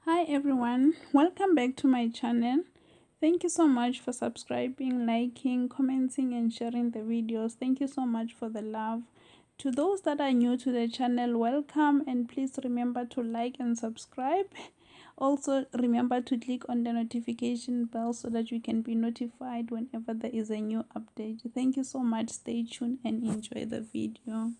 Hi everyone, welcome back to my channel. Thank you so much for subscribing, liking, commenting and sharing the videos. Thank you so much for the love. To those that are new to the channel, welcome, and please remember to like and subscribe. Also remember to click on the notification bell so that you can be notified whenever there is a new update. Thank you so much. Stay tuned and enjoy the video.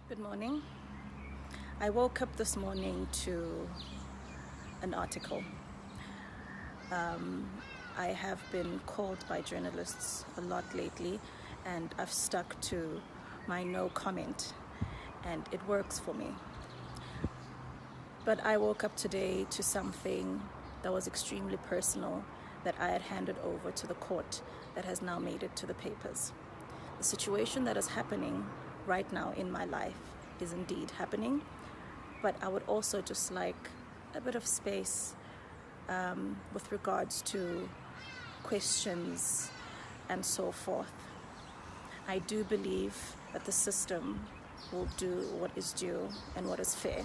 Good morning. I woke up this morning to an article. I have been called by journalists a lot lately, and I've stuck to my no comment, and it works for me. But I woke up today to something that was extremely personal that I had handed over to the court that has now made it to the papers. The situation that is happening right now in my life is indeed happening, but I would also just like a bit of space with regards to questions and so forth. I do believe that the system will do what is due and what is fair.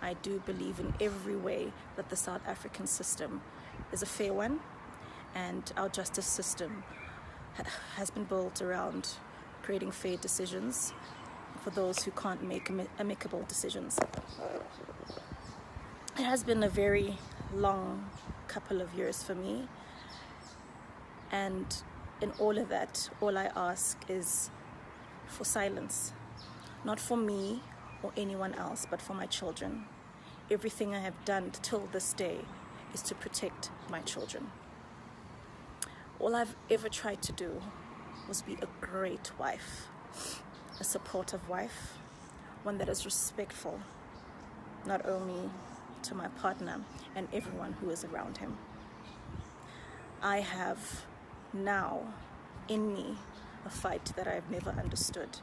I do believe in every way that the South African system is a fair one, and our justice system has been built around creating fair decisions for those who can't make amicable decisions. It has been a very long couple of years for me, and in all of that, all I ask is for silence, not for me or anyone else, but for my children. Everything I have done till this day is to protect my children. All I've ever tried to do was be a great wife, a supportive wife, one that is respectful, not only to my partner and everyone who is around him. I have now in me a fight that I've never understood,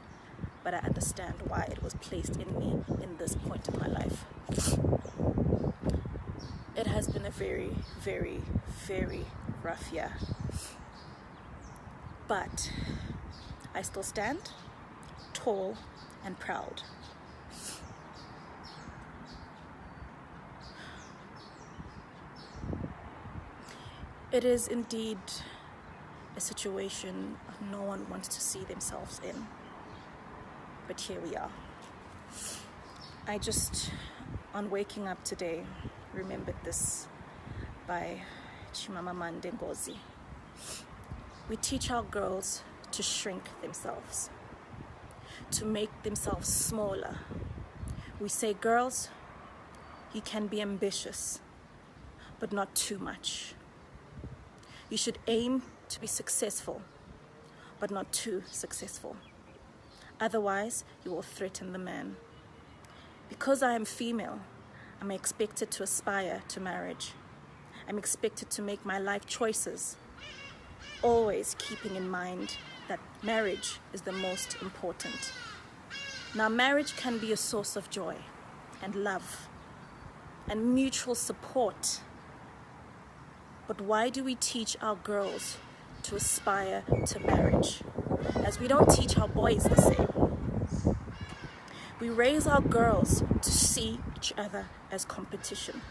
but I understand why it was placed in me in this point of my life. It has been a very, very, very rough year, but I still stand tall and proud. It is indeed a situation no one wants to see themselves in, but here we are. I just, on waking up today, remembered this by Chimamanda Ngozi. We teach our girls to shrink themselves, to make themselves smaller. We say, girls, you can be ambitious, but not too much. You should aim to be successful, but not too successful. Otherwise, you will threaten the man. Because I am female, I'm expected to aspire to marriage. I'm expected to make my life choices, always keeping in mind that marriage is the most important. Now, marriage can be a source of joy and love and mutual support. But why do we teach our girls to aspire to marriage, as we don't teach our boys the same? We raise our girls to see each other as competition.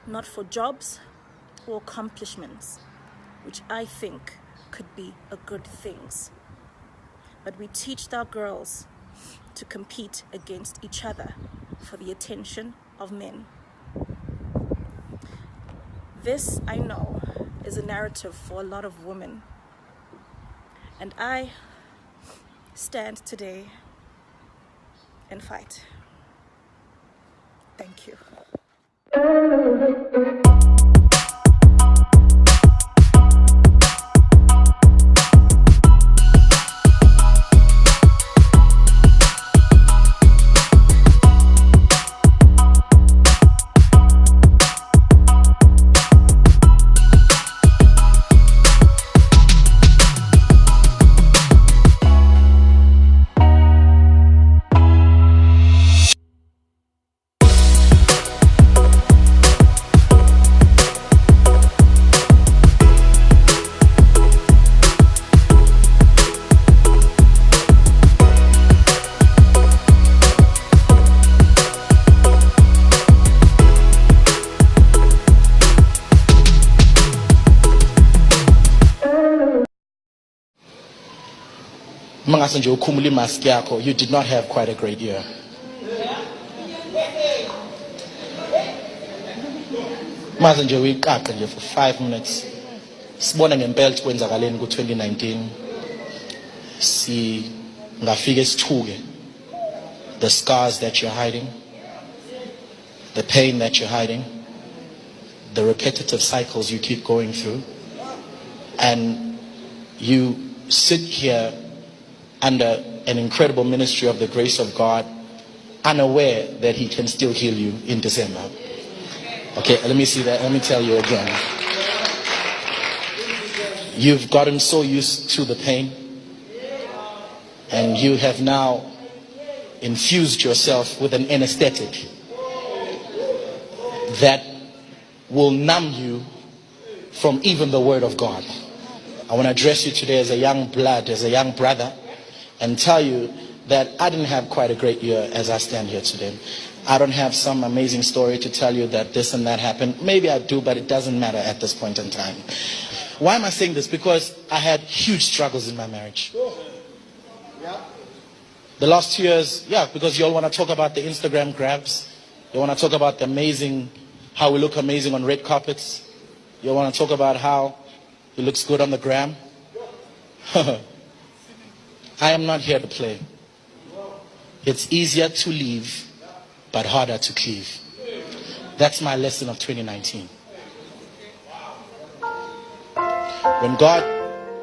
Not for jobs or accomplishments, which I think could be a good things. But we teach our girls to compete against each other for the attention of men. This, I know, is a narrative for a lot of women. And I stand today and fight. Thank you. You did not have quite a great year. Manje we nje for 5 minutes. Sibona ngempela kwenzakaleni ku2019. Si ngafike sithuke the scars that you're hiding, the pain that you're hiding, the repetitive cycles you keep going through, and you sit here under an incredible ministry of the grace of God, unaware that He can still heal you in December. Okay, let me see that. Let me tell you again. You've gotten so used to the pain, and you have now infused yourself with an anesthetic that will numb you from even the word of God. I want to address you today as a young blood, as a young brother, and tell you that I didn't have quite a great year as I stand here today. I don't have some amazing story to tell you that this and that happened. Maybe I do, but it doesn't matter at this point in time. Why am I saying this? Because I had huge struggles in my marriage. The last 2 years, because you all want to talk about the Instagram grabs. You want to talk about the amazing, how we look amazing on red carpets. You want to talk about how it looks good on the gram. I am not here to play. It's easier to leave, but harder to cleave. That's my lesson of 2019.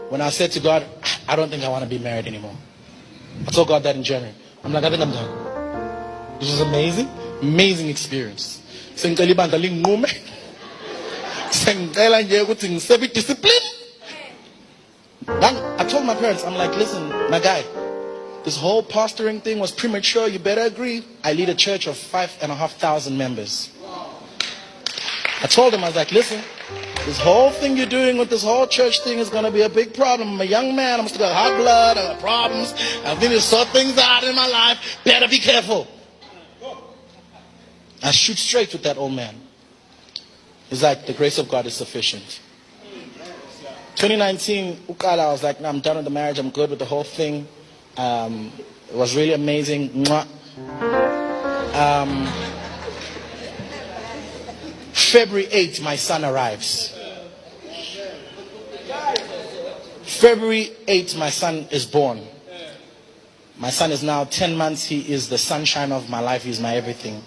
When I said to God, I don't think I want to be married anymore. I told God that in January. I'm like, I think I'm done. This was amazing, amazing experience. Discipline. I told my parents, I'm like, listen, my guy, this whole pastoring thing was premature. You better agree. I lead a church of 5,500 members. I told them, I was like, listen, this whole thing you're doing with this whole church thing is going to be a big problem. I'm a young man. I'm still got hot blood. I got problems. I've been to sort things out in my life. Better be careful. I shoot straight with that old man. He's like, the grace of God is sufficient. 2019, I was like, no, I'm done with the marriage. I'm good with the whole thing. It was really amazing. February 8th, my son arrives. February 8th, my son is born. My son is now 10 months. He is the sunshine of my life. He's my everything.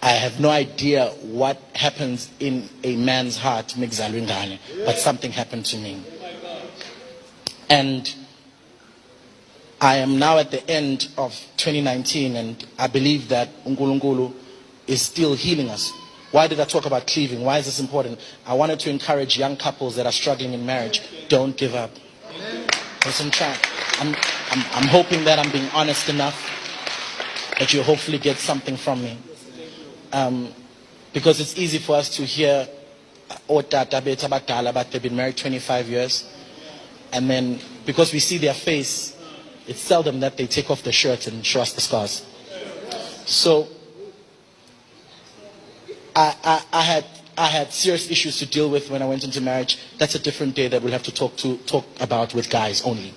I have no idea what happens in a man's heart, but something happened to me. And I am now at the end of 2019, and I believe that uNkulunkulu is still healing us. Why did I talk about cleaving? Why is this important? I wanted to encourage young couples that are struggling in marriage. Don't give up. I'm hoping that I'm being honest enough that you hopefully get something from me. Because it's easy for us to hear but they've been married 25 years. And then because we see their face, it's seldom that they take off the shirt and show us the scars. So I had serious issues to deal with when I went into marriage. That's a different day that we'll have to talk about with guys only.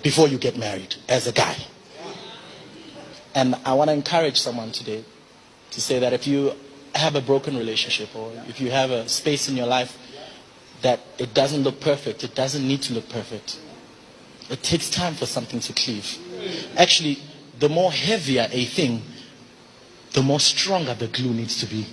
Before you get married as a guy. And I want to encourage someone today to say that if you have a broken relationship or if you have a space in your life that it doesn't look perfect, it doesn't need to look perfect. It takes time for something to cleave. Actually, the more heavier a thing, the more stronger the glue needs to be.